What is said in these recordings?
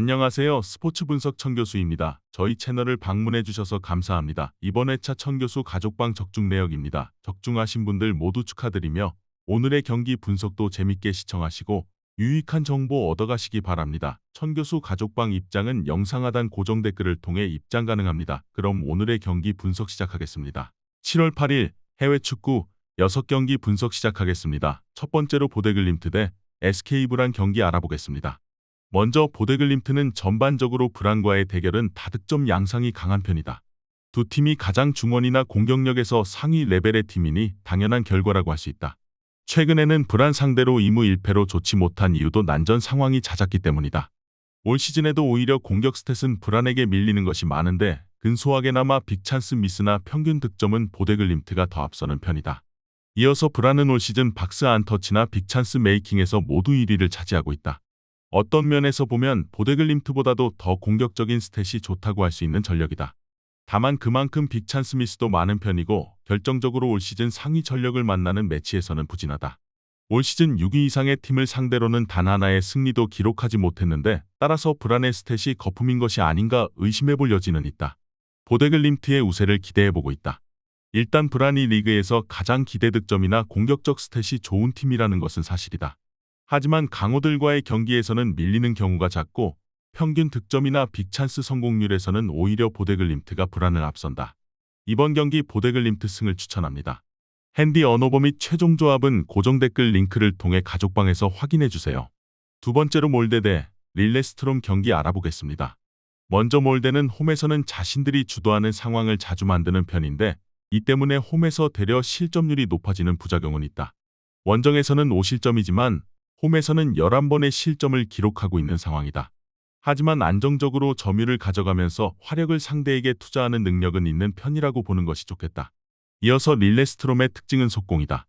안녕하세요. 스포츠 분석 천교수입니다. 저희 채널을 방문해 주셔서 감사합니다. 이번 회차 천교수 가족방 적중 내역입니다. 적중하신 분들 모두 축하드리며 오늘의 경기 분석도 재밌게 시청하시고 유익한 정보 얻어가시기 바랍니다. 천교수 가족방 입장은 영상 하단 고정 댓글을 통해 입장 가능합니다. 그럼 오늘의 경기 분석 시작하겠습니다. 7월 8일 해외 축구 6경기 분석 시작하겠습니다. 첫 번째로 보데글림트 대 SK 브란 경기 알아보겠습니다. 먼저 보데글림트는 전반적으로 브란과의 대결은 다득점 양상이 강한 편이다. 두 팀이 가장 중원이나 공격력에서 상위 레벨의 팀이니 당연한 결과라고 할 수 있다. 최근에는 브란 상대로 2무 1패로 좋지 못한 이유도 난전 상황이 잦았기 때문이다. 올 시즌에도 오히려 공격 스탯은 브란에게 밀리는 것이 많은데 근소하게나마 빅찬스 미스나 평균 득점은 보데글림트가 더 앞서는 편이다. 이어서 브란은 올 시즌 박스 안터치나 빅찬스 메이킹에서 모두 1위를 차지하고 있다. 어떤 면에서 보면 보데글림트보다도 더 공격적인 스탯이 좋다고 할 수 있는 전력이다. 다만 그만큼 빅찬스 미스도 많은 편이고 결정적으로 올 시즌 상위 전력을 만나는 매치에서는 부진하다. 올 시즌 6위 이상의 팀을 상대로는 단 하나의 승리도 기록하지 못했는데 따라서 브란의 스탯이 거품인 것이 아닌가 의심해볼 여지는 있다. 보데글림트의 우세를 기대해보고 있다. 일단 브란이 리그에서 가장 기대 득점이나 공격적 스탯이 좋은 팀이라는 것은 사실이다. 하지만 강호들과의 경기에서는 밀리는 경우가 잦고 평균 득점이나 빅찬스 성공률에서는 오히려 보데글림트가 브란을 앞선다. 이번 경기 보데글림트 승을 추천합니다. 핸디 언어버 및 최종 조합은 고정 댓글 링크를 통해 가족방에서 확인해주세요. 두 번째로 몰데 대 릴레스트롬 경기 알아보겠습니다. 먼저 몰데는 홈에서는 자신들이 주도하는 상황을 자주 만드는 편인데 이 때문에 홈에서 되려 실점률이 높아지는 부작용은 있다. 원정에서는 5실점이지만 홈에서는 11번의 실점을 기록하고 있는 상황이다. 하지만 안정적으로 점유를 가져가면서 화력을 상대에게 투자하는 능력은 있는 편이라고 보는 것이 좋겠다. 이어서 릴레스트롬의 특징은 속공이다.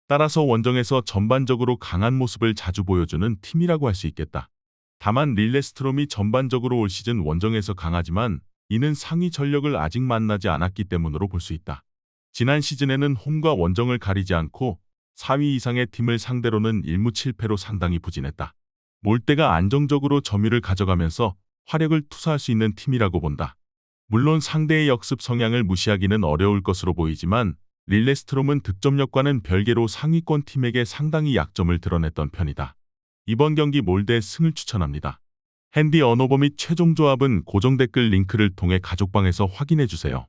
따라서 원정에서 전반적으로 강한 모습을 자주 보여주는 팀이라고 할 수 있겠다. 다만 릴레스트롬이 전반적으로 올 시즌 원정에서 강하지만 이는 상위 전력을 아직 만나지 않았기 때문으로 볼 수 있다. 지난 시즌에는 홈과 원정을 가리지 않고 4위 이상의 팀을 상대로는 1무 7패로 상당히 부진했다. 몰데가 안정적으로 점유를 가져가면서 화력을 투사할 수 있는 팀이라고 본다. 물론 상대의 역습 성향을 무시하기는 어려울 것으로 보이지만 릴레스트롬은 득점력과는 별개로 상위권 팀에게 상당히 약점을 드러냈던 편이다. 이번 경기 몰데 승을 추천합니다. 핸디 언어버 및 최종 조합은 고정 댓글 링크를 통해 가족방에서 확인해주세요.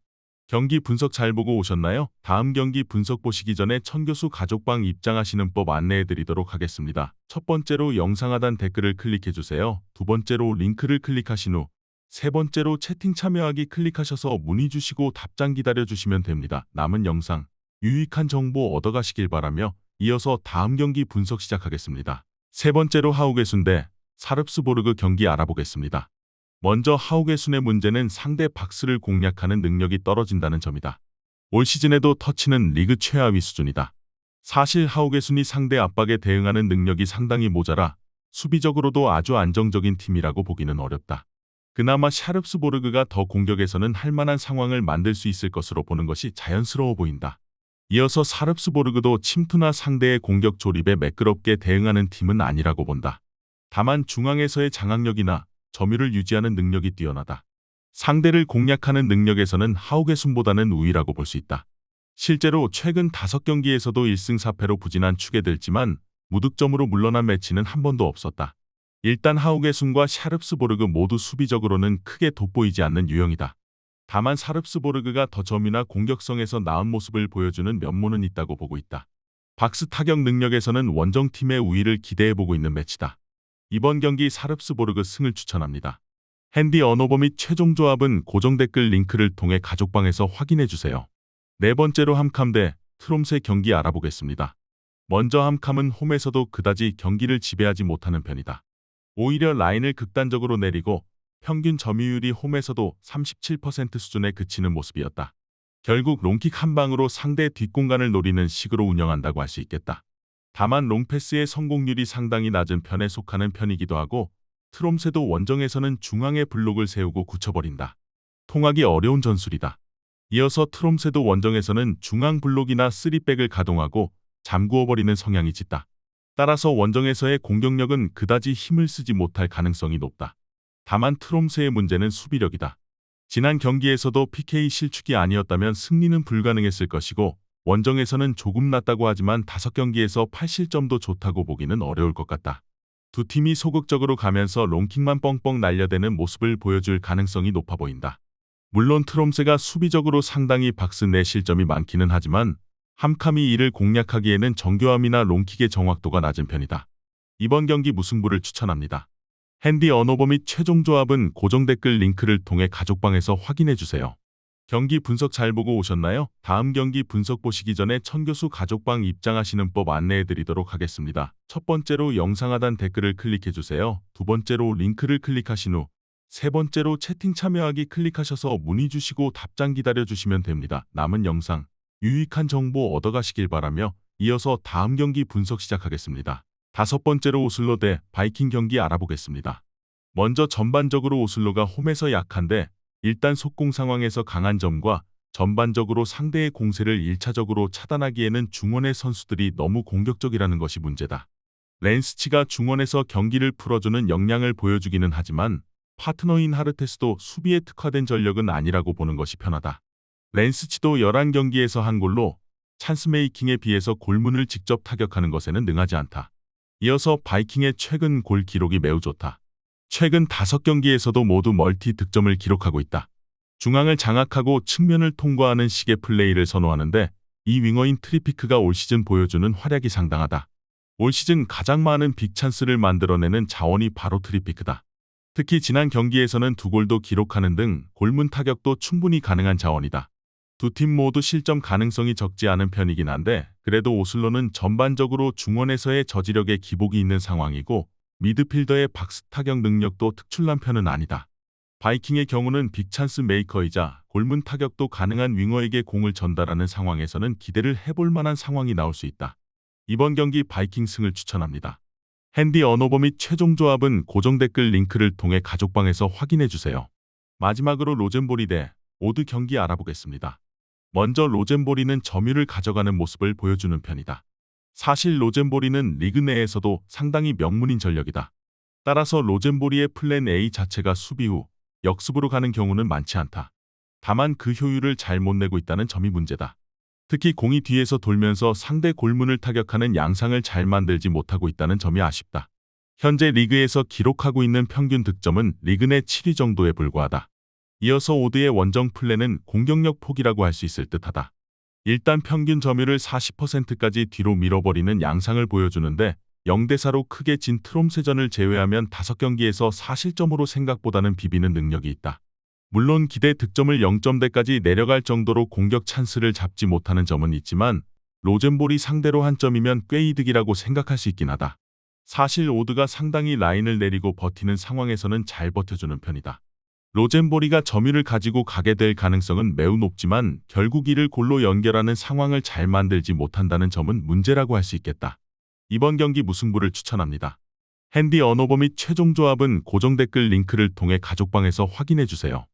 경기 분석 잘 보고 오셨나요? 다음 경기 분석 보시기 전에 천교수 가족방 입장하시는 법 안내해드리도록 하겠습니다. 첫 번째로 영상 하단 댓글을 클릭해주세요. 두 번째로 링크를 클릭하신 후 세 번째로 채팅 참여하기 클릭하셔서 문의 주시고 답장 기다려주시면 됩니다. 남은 영상, 유익한 정보 얻어가시길 바라며 이어서 다음 경기 분석 시작하겠습니다. 세 번째로 하우게순 대 사릅스보르그 경기 알아보겠습니다. 먼저 하우게순의 문제는 상대 박스를 공략하는 능력이 떨어진다는 점이다. 올 시즌에도 터치는 리그 최하위 수준이다. 사실 하우게순이 상대 압박에 대응하는 능력이 상당히 모자라 수비적으로도 아주 안정적인 팀이라고 보기는 어렵다. 그나마 샤릅스보르그가 더 공격에서는 할 만한 상황을 만들 수 있을 것으로 보는 것이 자연스러워 보인다. 이어서 사릅스보르그도 침투나 상대의 공격 조립에 매끄럽게 대응하는 팀은 아니라고 본다. 다만 중앙에서의 장악력이나 점유를 유지하는 능력이 뛰어나다. 상대를 공략하는 능력에서는 하우게순보다는 우위라고 볼 수 있다. 실제로 최근 5경기에서도 1승 4패로 부진한 축에 들지만 무득점으로 물러난 매치는 한 번도 없었다. 일단 하우게순과 샤릅스보르그 모두 수비적으로는 크게 돋보이지 않는 유형이다. 다만 사릅스보르그가 더 점유나 공격성에서 나은 모습을 보여주는 면모는 있다고 보고 있다. 박스 타격 능력에서는 원정팀의 우위를 기대해보고 있는 매치다. 이번 경기 사릅스보르그 승을 추천합니다. 핸디 언어버 및 최종 조합은 고정 댓글 링크를 통해 가족방에서 확인해주세요. 네 번째로 함캄 대 트롬세 경기 알아보겠습니다. 먼저 함캄은 홈에서도 그다지 경기를 지배하지 못하는 편이다. 오히려 라인을 극단적으로 내리고 평균 점유율이 홈에서도 37% 수준에 그치는 모습이었다. 결국 롱킥 한 방으로 상대 뒷공간을 노리는 식으로 운영한다고 할 수 있겠다. 다만 롱패스의 성공률이 상당히 낮은 편에 속하는 편이기도 하고 트롬세도 원정에서는 중앙에 블록을 세우고 굳혀버린다. 통하기 어려운 전술이다. 이어서 트롬세도 원정에서는 중앙 블록이나 3백을 가동하고 잠구어버리는 성향이 짙다. 따라서 원정에서의 공격력은 그다지 힘을 쓰지 못할 가능성이 높다. 다만 트롬스의 문제는 수비력이다. 지난 경기에서도 PK 실축이 아니었다면 승리는 불가능했을 것이고 원정에서는 조금 낮다고 하지만 5경기에서 8실점도 좋다고 보기는 어려울 것 같다. 두 팀이 소극적으로 가면서 롱킥만 뻥뻥 날려대는 모습을 보여줄 가능성이 높아 보인다. 물론 트롬스가 수비적으로 상당히 박스내 실점이 많기는 하지만 함캄이 이를 공략하기에는 정교함이나 롱킥의 정확도가 낮은 편이다. 이번 경기 무승부를 추천합니다. 핸디 언어버 및 최종 조합은 고정 댓글 링크를 통해 가족방에서 확인해주세요. 경기 분석 잘 보고 오셨나요? 다음 경기 분석 보시기 전에 천교수 가족방 입장하시는 법 안내해드리도록 하겠습니다. 첫 번째로 영상 하단 댓글을 클릭해주세요. 두 번째로 링크를 클릭하신 후 세 번째로 채팅 참여하기 클릭하셔서 문의 주시고 답장 기다려주시면 됩니다. 남은 영상 유익한 정보 얻어가시길 바라며 이어서 다음 경기 분석 시작하겠습니다. 다섯 번째로 오슬로 대 바이킹 경기 알아보겠습니다. 먼저 전반적으로 오슬로가 홈에서 약한데 일단 속공 상황에서 강한 점과 전반적으로 상대의 공세를 1차적으로 차단하기에는 중원의 선수들이 너무 공격적이라는 것이 문제다. 랜스치가 중원에서 경기를 풀어주는 역량을 보여주기는 하지만 파트너인 하르테스도 수비에 특화된 전력은 아니라고 보는 것이 편하다. 랜스치도 11경기에서 한 골로 찬스메이킹에 비해서 골문을 직접 타격하는 것에는 능하지 않다. 이어서 바이킹의 최근 골 기록이 매우 좋다. 최근 5경기에서도 모두 멀티 득점을 기록하고 있다. 중앙을 장악하고 측면을 통과하는 식의 플레이를 선호하는데 이 윙어인 트리피크가 올 시즌 보여주는 활약이 상당하다. 올 시즌 가장 많은 빅찬스를 만들어내는 자원이 바로 트리피크다. 특히 지난 경기에서는 2골도 기록하는 등 골문 타격도 충분히 가능한 자원이다. 두 팀 모두 실점 가능성이 적지 않은 편이긴 한데 그래도 오슬로는 전반적으로 중원에서의 저지력에 기복이 있는 상황이고 미드필더의 박스 타격 능력도 특출난 편은 아니다. 바이킹의 경우는 빅찬스 메이커이자 골문 타격도 가능한 윙어에게 공을 전달하는 상황에서는 기대를 해볼 만한 상황이 나올 수 있다. 이번 경기 바이킹 승을 추천합니다. 핸디 언어버 및 최종 조합은 고정 댓글 링크를 통해 가족방에서 확인해주세요. 마지막으로 로젠보리 대 오드 경기 알아보겠습니다. 먼저 로젠보리는 점유를 가져가는 모습을 보여주는 편이다. 사실 로젠보리는 리그 내에서도 상당히 명문인 전력이다. 따라서 로젠보리의 플랜 A 자체가 수비 후 역습으로 가는 경우는 많지 않다. 다만 그 효율을 잘 못 내고 있다는 점이 문제다. 특히 공이 뒤에서 돌면서 상대 골문을 타격하는 양상을 잘 만들지 못하고 있다는 점이 아쉽다. 현재 리그에서 기록하고 있는 평균 득점은 리그 내 7위 정도에 불과하다. 이어서 오드의 원정 플랜은 공격력 포기라고 할 수 있을 듯하다. 일단 평균 점유를 40%까지 뒤로 밀어버리는 양상을 보여주는데 0대4로 크게 진 트롬세전을 제외하면 5경기에서 4실점으로 생각보다는 비비는 능력이 있다. 물론 기대 득점을 0점대까지 내려갈 정도로 공격 찬스를 잡지 못하는 점은 있지만 로젠볼이 상대로 한 점이면 꽤 이득이라고 생각할 수 있긴 하다. 사실 오드가 상당히 라인을 내리고 버티는 상황에서는 잘 버텨주는 편이다. 로젠보리가 점유를 가지고 가게 될 가능성은 매우 높지만 결국 이를 골로 연결하는 상황을 잘 만들지 못한다는 점은 문제라고 할 수 있겠다. 이번 경기 무승부를 추천합니다. 핸디 언어버 및 최종 조합은 고정 댓글 링크를 통해 가족방에서 확인해주세요.